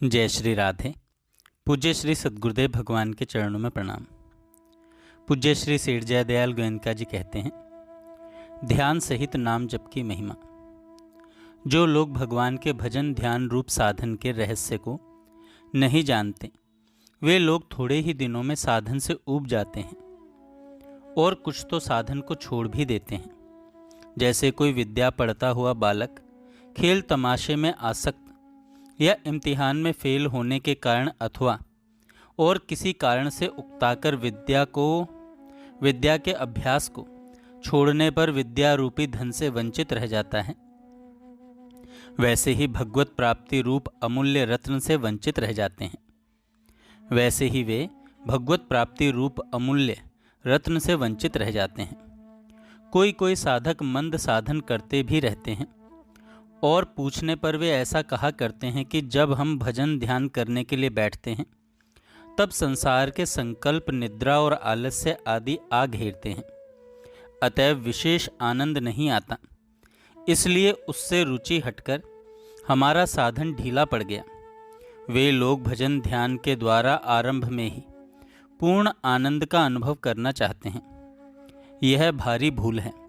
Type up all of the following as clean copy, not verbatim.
जय श्री राधे। पूज्य श्री सद्गुरुदेव भगवान के चरणों में प्रणाम। पूज्य श्री सेठ जयदयाल गोयनका जी कहते हैं, ध्यान सहित नाम जप की महिमा। जो लोग भगवान के भजन ध्यान रूप साधन के रहस्य को नहीं जानते, वे लोग थोड़े ही दिनों में साधन से ऊब जाते हैं और कुछ तो साधन को छोड़ भी देते हैं। जैसे कोई विद्या पढ़ता हुआ बालक खेल तमाशे में आसक्त या इम्तिहान में फेल होने के कारण अथवा और किसी कारण से उकताकर विद्या के अभ्यास को छोड़ने पर विद्या रूपी धन से वंचित रह जाता है, वैसे ही भगवत प्राप्ति रूप अमूल्य रत्न से वंचित रह जाते हैं। वैसे ही वे भगवत प्राप्ति रूप अमूल्य रत्न से वंचित रह जाते हैं। कोई कोई साधक मंद साधन करते भी रहते हैं और पूछने पर वे ऐसा कहा करते हैं कि जब हम भजन ध्यान करने के लिए बैठते हैं तब संसार के संकल्प, निद्रा और आलस्य आदि आ घेरते हैं, अतएव विशेष आनंद नहीं आता। इसलिए उससे रुचि हटकर हमारा साधन ढीला पड़ गया। वे लोग भजन ध्यान के द्वारा आरंभ में ही पूर्ण आनंद का अनुभव करना चाहते हैं। यह भारी भूल है।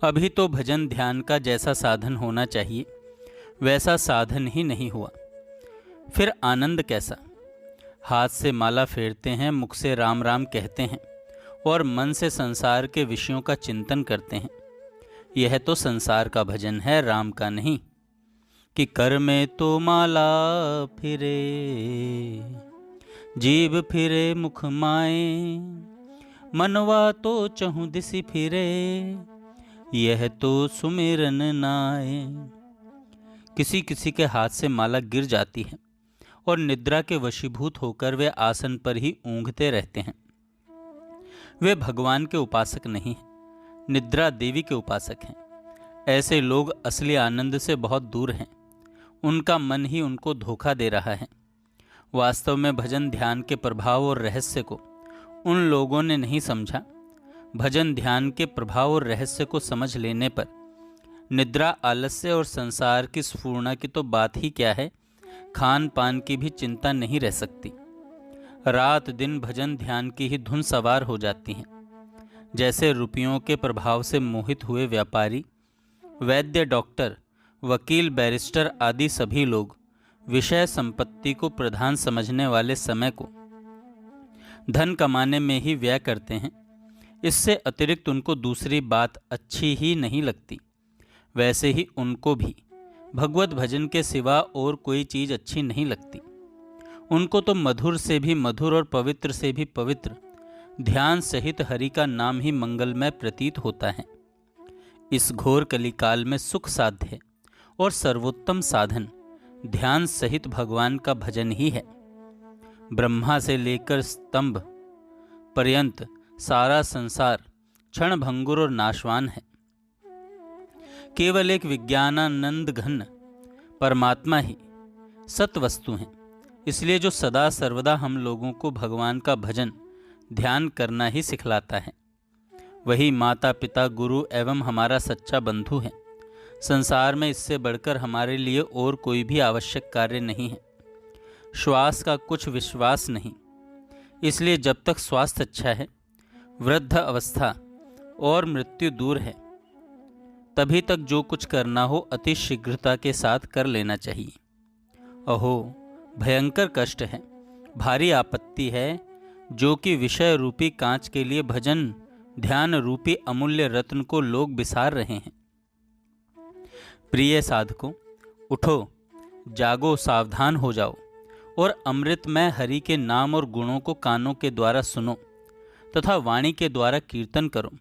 अभी तो भजन ध्यान का जैसा साधन होना चाहिए वैसा साधन ही नहीं हुआ, फिर आनंद कैसा। हाथ से माला फेरते हैं, मुख से राम राम कहते हैं और मन से संसार के विषयों का चिंतन करते हैं। यह तो संसार का भजन है, राम का नहीं। कि कर में तो माला फिरे, जीभ फिरे मुख माए, मनवा तो चहुँ दिसि फिरे, यह तो सुमिरन नाए। किसी किसी के हाथ से माला गिर जाती है और निद्रा के वशीभूत होकर वे आसन पर ही ऊँघते रहते हैं। वे भगवान के उपासक नहीं हैं, निद्रा देवी के उपासक हैं। ऐसे लोग असली आनंद से बहुत दूर हैं। उनका मन ही उनको धोखा दे रहा है। वास्तव में भजन ध्यान के प्रभाव और रहस्य को उन लोगों ने नहीं समझा। भजन ध्यान के प्रभाव और रहस्य को समझ लेने पर निद्रा, आलस्य और संसार की स्फूर्णा की तो बात ही क्या है, खान पान की भी चिंता नहीं रह सकती। रात दिन भजन ध्यान की ही धुन सवार हो जाती हैं। जैसे रुपयों के प्रभाव से मोहित हुए व्यापारी, वैद्य, डॉक्टर, वकील, बैरिस्टर आदि सभी लोग विषय संपत्ति को प्रधान समझने वाले समय को धन कमाने में ही व्यय करते हैं। इससे अतिरिक्त उनको दूसरी बात अच्छी ही नहीं लगती। वैसे ही उनको भी भगवत भजन के सिवा और कोई चीज़ अच्छी नहीं लगती। उनको तो मधुर से भी मधुर और पवित्र से भी पवित्र ध्यान सहित हरि का नाम ही मंगलमय प्रतीत होता है। इस घोर कलिकाल में सुख साध्य और सर्वोत्तम साधन ध्यान सहित भगवान का भजन ही है। ब्रह्मा से लेकर स्तंभ पर्यंत सारा संसार क्षण भंगुर और नाशवान है। केवल एक विज्ञानानंद घन परमात्मा ही सत वस्तु हैं। इसलिए जो सदा सर्वदा हम लोगों को भगवान का भजन ध्यान करना ही सिखलाता है, वही माता पिता, गुरु एवं हमारा सच्चा बंधु है। संसार में इससे बढ़कर हमारे लिए और कोई भी आवश्यक कार्य नहीं है। श्वास का कुछ विश्वास नहीं। इसलिए जब तक स्वास्थ्य अच्छा है, वृद्ध अवस्था और मृत्यु दूर है, तभी तक जो कुछ करना हो अति शीघ्रता के साथ कर लेना चाहिए। अहो, भयंकर कष्ट है, भारी आपत्ति है, जो कि विषय रूपी कांच के लिए भजन ध्यान रूपी अमूल्य रत्न को लोग बिसार रहे हैं। प्रिय साधकों, उठो, जागो, सावधान हो जाओ और अमृतमय हरि के नाम और गुणों को कानों के द्वारा सुनो तथा वाणी के द्वारा कीर्तन करो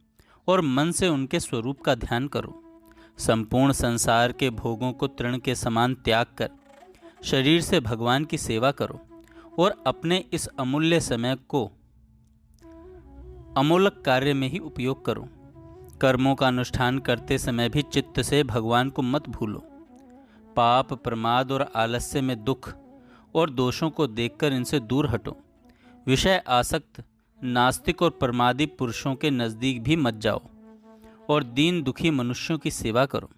और मन से उनके स्वरूप का ध्यान करो। संपूर्ण संसार के भोगों को तृण के समान त्याग कर शरीर से भगवान की सेवा करो और अपने इस अमूल्य समय को अमूलक कार्य में ही उपयोग करो। कर्मों का अनुष्ठान करते समय भी चित्त से भगवान को मत भूलो। पाप, प्रमाद और आलस्य में दुख और दोषों को देखकर इनसे दूर हटो। विषय आसक्त नास्तिक और प्रमादी पुरुषों के नज़दीक भी मत जाओ और दीन दुखी मनुष्यों की सेवा करो।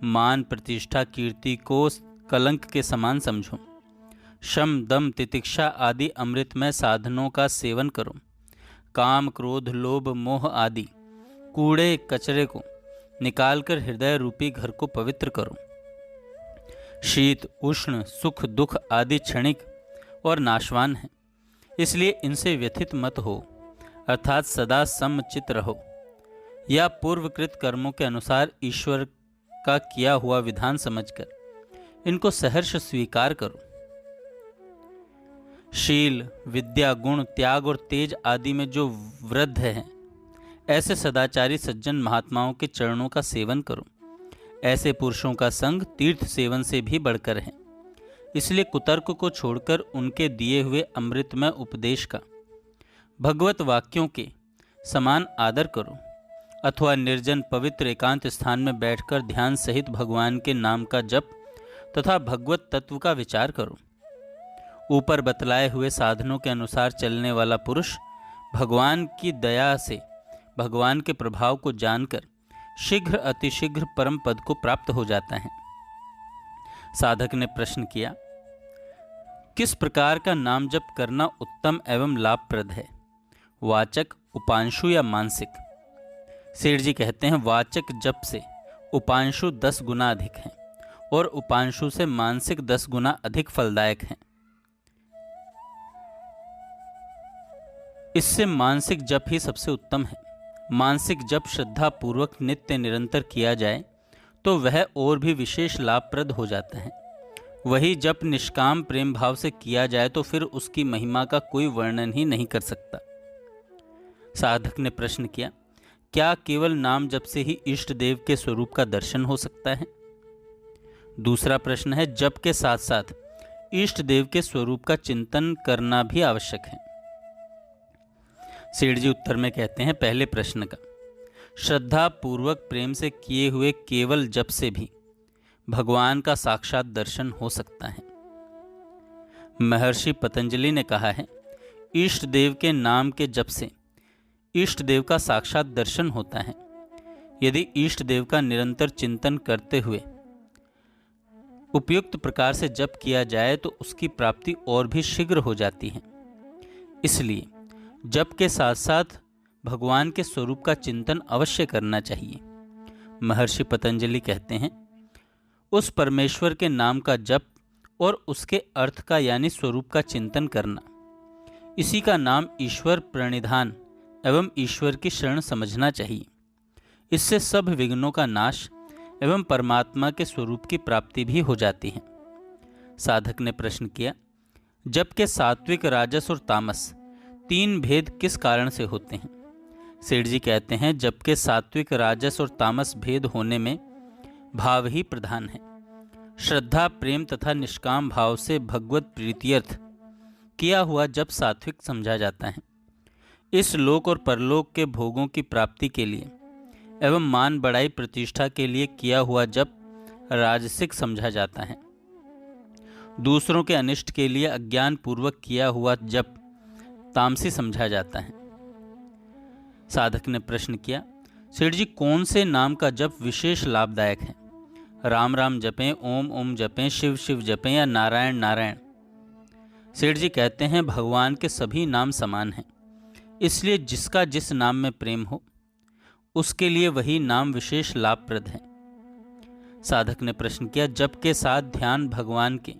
मान, प्रतिष्ठा, कीर्ति को कलंक के समान समझो। शम दम तितिक्षा आदि अमृतमय साधनों का सेवन करो। काम क्रोध लोभ मोह आदि कूड़े कचरे को निकालकर हृदय रूपी घर को पवित्र करो। शीत उष्ण सुख दुख आदि क्षणिक और नाशवान हैं, इसलिए इनसे व्यथित मत हो, अर्थात सदा समचित रहो। या पूर्वकृत कर्मों के अनुसार ईश्वर का किया हुआ विधान समझकर इनको सहर्ष स्वीकार करो। शील विद्या गुण त्याग और तेज आदि में जो वृद्ध हैं, ऐसे सदाचारी सज्जन महात्माओं के चरणों का सेवन करो। ऐसे पुरुषों का संग तीर्थ सेवन से भी बढ़कर है, इसलिए कुतर्क को छोड़कर उनके दिए हुए अमृतमय उपदेश का भगवत वाक्यों के समान आदर करो, अथवा निर्जन पवित्र एकांत स्थान में बैठकर ध्यान सहित भगवान के नाम का जप तथा भगवत तत्व का विचार करो। ऊपर बतलाए हुए साधनों के अनुसार चलने वाला पुरुष भगवान की दया से भगवान के प्रभाव को जानकर शीघ्र अतिशीघ्र परम पद को प्राप्त हो जाता है। साधक ने प्रश्न किया, किस प्रकार का नाम जप करना उत्तम एवं लाभप्रद है, वाचक उपांशु या मानसिक? सेठ जी कहते हैं, वाचक जप से उपांशु 10 गुना अधिक हैं और उपांशु से मानसिक 10 गुना अधिक फलदायक हैं। इससे मानसिक जप ही सबसे उत्तम है। मानसिक जप श्रद्धा पूर्वक नित्य निरंतर किया जाए तो वह और भी विशेष लाभप्रद हो जाता है। वही जप निष्काम प्रेम भाव से किया जाए तो फिर उसकी महिमा का कोई वर्णन ही नहीं कर सकता। साधक ने प्रश्न किया, क्या केवल नाम जप से ही इष्ट देव के स्वरूप का दर्शन हो सकता है? दूसरा प्रश्न है, जप के साथ साथ इष्ट देव के स्वरूप का चिंतन करना भी आवश्यक है? सेठ जी उत्तर में कहते हैं, पहले प्रश्न का श्रद्धा पूर्वक प्रेम से किए हुए केवल जप से भी भगवान का साक्षात दर्शन हो सकता है। महर्षि पतंजलि ने कहा है, इष्ट देव के नाम के जप से इष्ट देव का साक्षात दर्शन होता है। यदि इष्ट देव का निरंतर चिंतन करते हुए उपयुक्त प्रकार से जप किया जाए तो उसकी प्राप्ति और भी शीघ्र हो जाती है। इसलिए जप के साथ साथ भगवान के स्वरूप का चिंतन अवश्य करना चाहिए। महर्षि पतंजलि कहते हैं, उस परमेश्वर के नाम का जप और उसके अर्थ का यानी स्वरूप का चिंतन करना, इसी का नाम ईश्वर प्रणिधान एवं ईश्वर की शरण समझना चाहिए। इससे सब विघ्नों का नाश एवं परमात्मा के स्वरूप की प्राप्ति भी हो जाती है। साधक ने प्रश्न किया, जप के सात्विक राजस और तामस 3 भेद किस कारण से होते हैं? सेठ जी कहते हैं, जप के सात्विक राजस और तामस भेद होने में भाव ही प्रधान है। श्रद्धा प्रेम तथा निष्काम भाव से भगवत प्रीत्यर्थ किया हुआ जप सात्विक समझा जाता है। इस लोक और परलोक के भोगों की प्राप्ति के लिए एवं मान बढ़ाई प्रतिष्ठा के लिए किया हुआ जप राजसिक समझा जाता है। दूसरों के अनिष्ट के लिए अज्ञान पूर्वक किया हुआ जप तामसी समझा जाता है। साधक ने प्रश्न किया, सेठ जी कौन से नाम का जप विशेष लाभदायक है? राम राम जपें, ओम ओम जपें, शिव शिव जपें या नारायण नारायण? सेठ जी कहते हैं, भगवान के सभी नाम समान हैं, इसलिए जिसका जिस नाम में प्रेम हो उसके लिए वही नाम विशेष लाभप्रद है। साधक ने प्रश्न किया, जप के साथ ध्यान भगवान के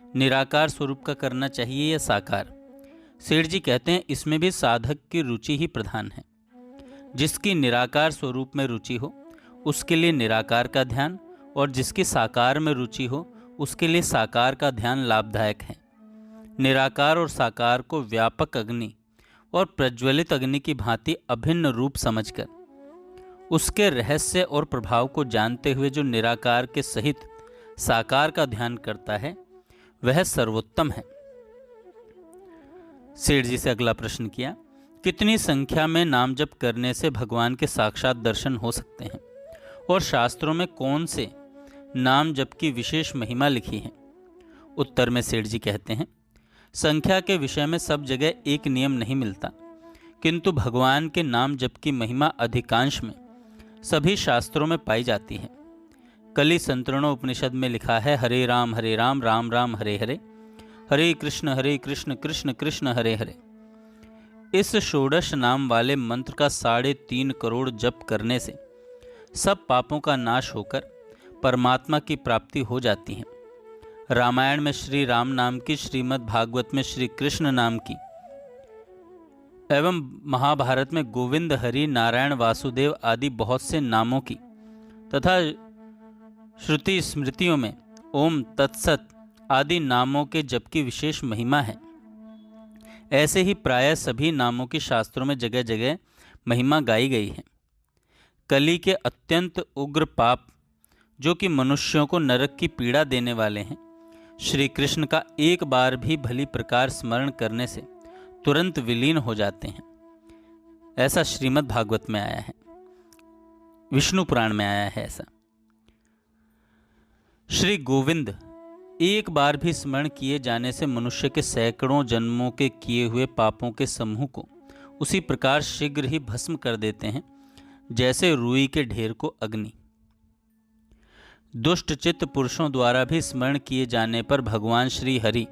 निराकार स्वरूप का करना चाहिए या साकार? सेठ जी कहते हैं, इसमें भी साधक की रुचि ही प्रधान है। जिसकी निराकार स्वरूप में रुचि हो उसके लिए निराकार का ध्यान, और जिसकी साकार में रुचि हो उसके लिए साकार का ध्यान लाभदायक है। निराकार और साकार को व्यापक अग्नि और प्रज्वलित अग्नि की भांति अभिन्न रूप समझकर उसके रहस्य और प्रभाव को जानते हुए जो निराकार के सहित साकार का ध्यान करता है वह सर्वोत्तम है। सेठ जी से अगला प्रश्न किया, कितनी संख्या में नाम जप करने से भगवान के साक्षात दर्शन हो सकते हैं और शास्त्रों में कौन से नाम जप की विशेष महिमा लिखी है? उत्तर में सेठ जी कहते हैं, संख्या के विषय में सब जगह एक नियम नहीं मिलता, किंतु भगवान के नाम जप की महिमा अधिकांश में सभी शास्त्रों में पाई जाती है। कलि संतरणों उपनिषद में लिखा है, हरे राम राम राम हरे हरे, हरे कृष्ण कृष्ण कृष्ण हरे हरे। इस षोडश नाम वाले मंत्र का 3.5 करोड़ जप करने से सब पापों का नाश होकर परमात्मा की प्राप्ति हो जाती है। रामायण में श्री राम नाम की, श्रीमद् भागवत में श्री कृष्ण नाम की एवं महाभारत में गोविंद, हरि, नारायण, वासुदेव आदि बहुत से नामों की तथा श्रुति स्मृतियों में ओम तत्सत आदि नामों के जप की विशेष महिमा है। ऐसे ही प्रायः सभी नामों की शास्त्रों में जगह जगह महिमा गाई गई है। कली के अत्यंत उग्र पाप जो कि मनुष्यों को नरक की पीड़ा देने वाले हैं, श्री कृष्ण का एक बार भी भली प्रकार स्मरण करने से तुरंत विलीन हो जाते हैं। ऐसा श्रीमद् भागवत में आया है, विष्णु पुराण में आया है ऐसा। श्री गोविंद एक बार भी स्मरण किए जाने से मनुष्य के सैकड़ों जन्मों के किए हुए पापों के समूह को उसी प्रकार शीघ्र ही भस्म कर देते हैं जैसे रुई के ढेर को अग्नि। दुष्ट चित्त पुरुषों द्वारा भी स्मरण किए जाने पर भगवान श्री हरि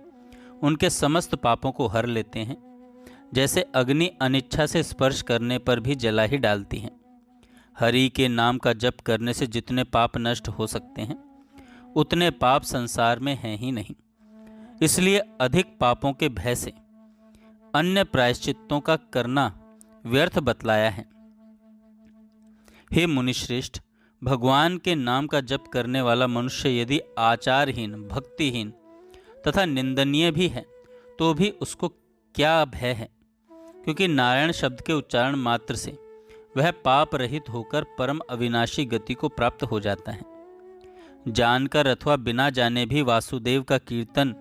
उनके समस्त पापों को हर लेते हैं, जैसे अग्नि अनिच्छा से स्पर्श करने पर भी जला ही डालती है। हरि के नाम का जप करने से जितने पाप नष्ट हो सकते हैं उतने पाप संसार में हैं ही नहीं। इसलिए अधिक पापों के भय से अन्य प्रायश्चित्तों का करना व्यर्थ बतलाया है। हे मुनिश्रेष्ठ, भगवान के नाम का जप करने वाला मनुष्य यदि आचारहीन, भक्तिहीन तथा निंदनीय भी है तो भी उसको क्या भय है, क्योंकि नारायण शब्द के उच्चारण मात्र से वह पाप रहित होकर परम अविनाशी गति को प्राप्त हो जाता है। जानकर अथवा बिना जाने भी वासुदेव का कीर्तन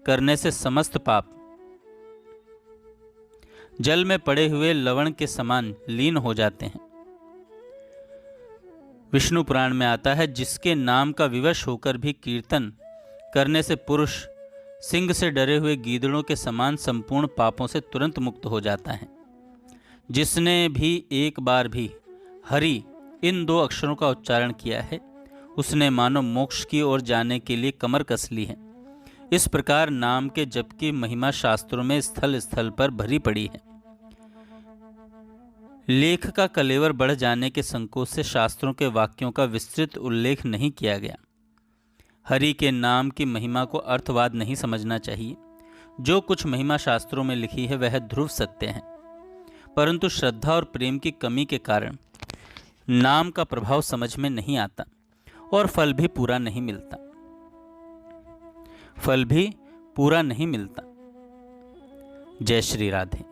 करने से समस्त पाप जल में पड़े हुए लवण के समान लीन हो जाते हैं। विष्णु पुराण में आता है, जिसके नाम का विवश होकर भी कीर्तन करने से पुरुष सिंह से डरे हुए गीदड़ों के समान संपूर्ण पापों से तुरंत मुक्त हो जाता है। जिसने भी एक बार भी हरि इन 2 अक्षरों का उच्चारण किया है उसने मानो मोक्ष की ओर जाने के लिए कमर कस ली है। इस प्रकार नाम के जप की महिमा शास्त्रों में स्थल स्थल पर भरी पड़ी है। लेख का कलेवर बढ़ जाने के संकोच से शास्त्रों के वाक्यों का विस्तृत उल्लेख नहीं किया गया। हरि के नाम की महिमा को अर्थवाद नहीं समझना चाहिए। जो कुछ महिमा शास्त्रों में लिखी है वह ध्रुव सत्य है, परंतु श्रद्धा और प्रेम की कमी के कारण नाम का प्रभाव समझ में नहीं आता और फल भी पूरा नहीं मिलता। जय श्री राधे।